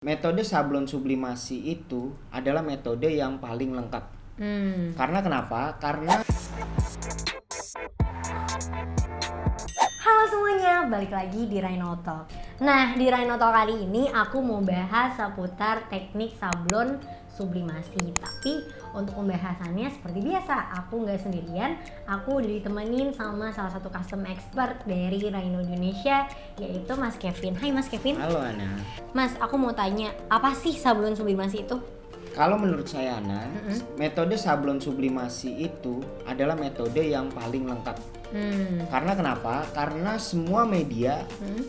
Metode sablon sublimasi itu adalah metode yang paling lengkap. Karena kenapa? Karena Halo semuanya, balik lagi di Rhino Talk. Nah, di Rhino Talk kali ini aku mau bahas seputar teknik sablon sublimasi. Tapi untuk pembahasannya seperti biasa, aku nggak sendirian. Aku udah ditemenin sama salah satu custom expert dari Rhino Indonesia, yaitu Mas Kevin. Hai Mas Kevin. halo Ana. Mas, aku mau tanya, apa sih sablon sublimasi itu? Kalau menurut saya Ana, metode sablon sublimasi itu adalah metode yang paling lengkap. Karena kenapa? Karena semua media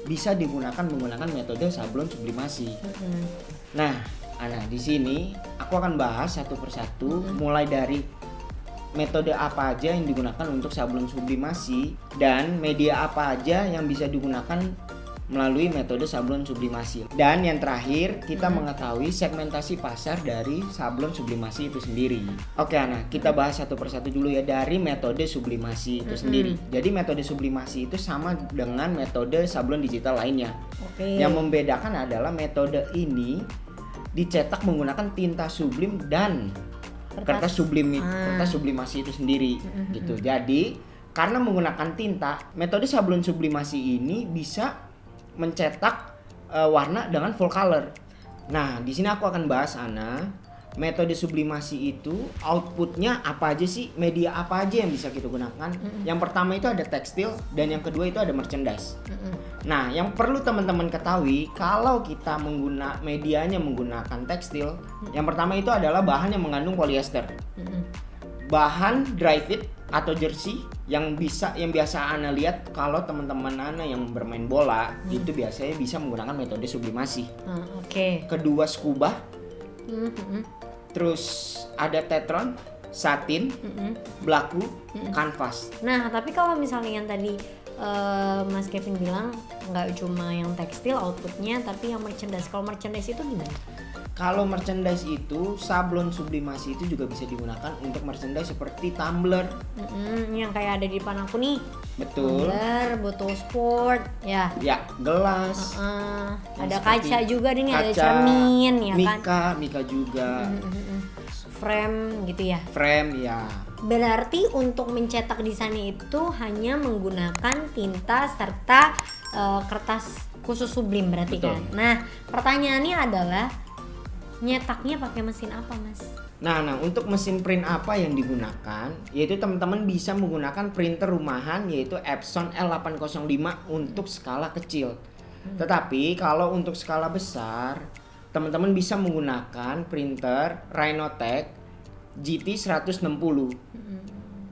bisa digunakan menggunakan metode sablon sublimasi. Nah, Ana, di sini aku akan bahas satu persatu mulai dari metode apa aja yang digunakan untuk sablon sublimasi dan media apa aja yang bisa digunakan melalui metode sablon sublimasi. Dan yang terakhir, kita mengetahui segmentasi pasar dari sablon sublimasi itu sendiri. Oke Ana, kita bahas satu persatu dulu ya dari metode sublimasi itu sendiri. Jadi metode sublimasi itu sama dengan metode sablon digital lainnya. Oke. Yang membedakan adalah metode ini dicetak menggunakan tinta sublim dan kertas sublimasi itu sendiri gitu. Jadi karena menggunakan tinta, metode sablon sublimasi ini bisa mencetak warna dengan full color. Nah, di sini aku akan bahas Ana, metode sublimasi itu outputnya apa aja sih, media apa aja yang bisa kita gunakan. Yang pertama itu ada tekstil dan yang kedua itu ada merchandise. Nah, yang perlu teman-teman ketahui kalau kita medianya menggunakan tekstil, yang pertama itu adalah bahan yang mengandung polyester. Bahan dry fit atau jersey yang biasa Ana lihat kalau teman-teman Ana yang bermain bola itu biasanya bisa menggunakan metode sublimasi. Oke. Kedua scuba, terus ada tetron, satin, blaku, kanvas. Nah, tapi kalau misalnya yang tadi Mas Kevin bilang nggak cuma yang tekstil outputnya, tapi yang merchandise. Kalau merchandise itu gimana? Kalau merchandise itu sablon sublimasi itu juga bisa digunakan untuk merchandise seperti tumbler. Yang kayak ada di depan aku nih. Betul. Tumbler, botol sport, ya. Ya, gelas. Ada seperti kaca juga nih, ada kaca, cermin, ya kan? Mika juga. Frame gitu ya. Frame ya. Berarti untuk mencetak desainnya itu hanya menggunakan tinta serta kertas khusus sublim berarti. Betul. Kan. Nah, pertanyaannya adalah nyetaknya pakai mesin apa, Mas? Nah, untuk mesin print apa yang digunakan? Yaitu teman-teman bisa menggunakan printer rumahan yaitu Epson L805 untuk skala kecil. Tetapi kalau untuk skala besar, teman-teman bisa menggunakan printer Rhinotech GT160.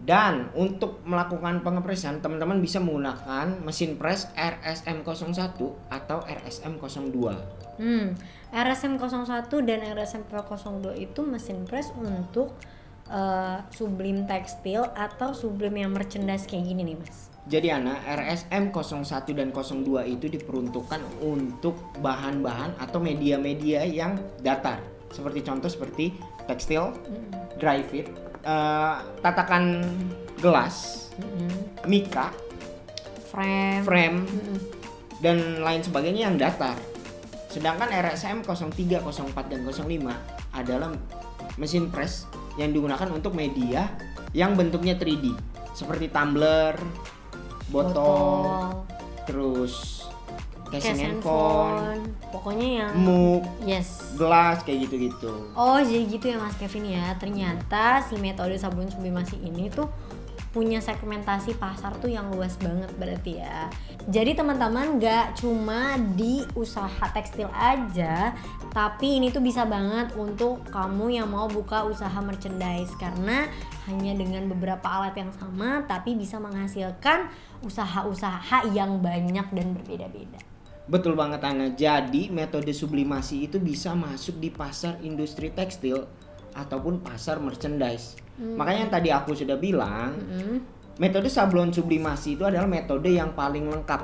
Dan untuk melakukan pengepresan, teman-teman bisa menggunakan mesin press RSM01 atau RSM02. RSM01 dan RSM02 itu mesin press untuk sublim tekstil atau sublim yang merchandise kayak gini nih, Mas. Jadi Ana, RSM01 dan 02 itu diperuntukkan untuk bahan-bahan atau media-media yang datar. Seperti contoh seperti tekstil, dry fit, tatakan gelas, mika, frame, dan lain sebagainya yang datar. Sedangkan RSM 03, 04, dan 05 adalah mesin press yang digunakan untuk media yang bentuknya 3D seperti tumbler, botol, terus casing handphone, pokoknya yang mug, yes, gelas kayak gitu-gitu. Oh, jadi gitu ya Mas Kevin ya. Ternyata si metode sablon sublimasi ini tuh punya segmentasi pasar tuh yang luas banget berarti ya. Jadi teman-teman gak cuma di usaha tekstil aja, tapi ini tuh bisa banget untuk kamu yang mau buka usaha merchandise. Karena hanya dengan beberapa alat yang sama tapi bisa menghasilkan usaha-usaha yang banyak dan berbeda-beda. Betul banget Ana. Jadi metode sublimasi itu bisa masuk di pasar industri tekstil ataupun pasar merchandise. Makanya yang tadi aku sudah bilang, metode sablon sublimasi itu adalah metode yang paling lengkap.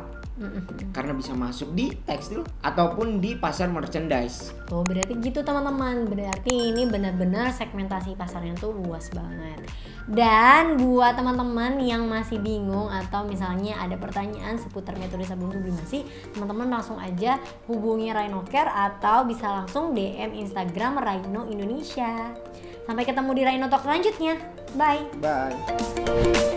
Karena bisa masuk di tekstil ataupun di pasar merchandise. Tuh berarti gitu teman-teman, berarti ini benar-benar segmentasi pasarnya tuh luas banget. Dan buat teman-teman yang masih bingung atau misalnya ada pertanyaan seputar metode sabun sublimasi, teman-teman langsung aja hubungi Rhino Care atau bisa langsung DM Instagram Rhino Indonesia. Sampai ketemu di Rhino Talk selanjutnya. Bye. Bye.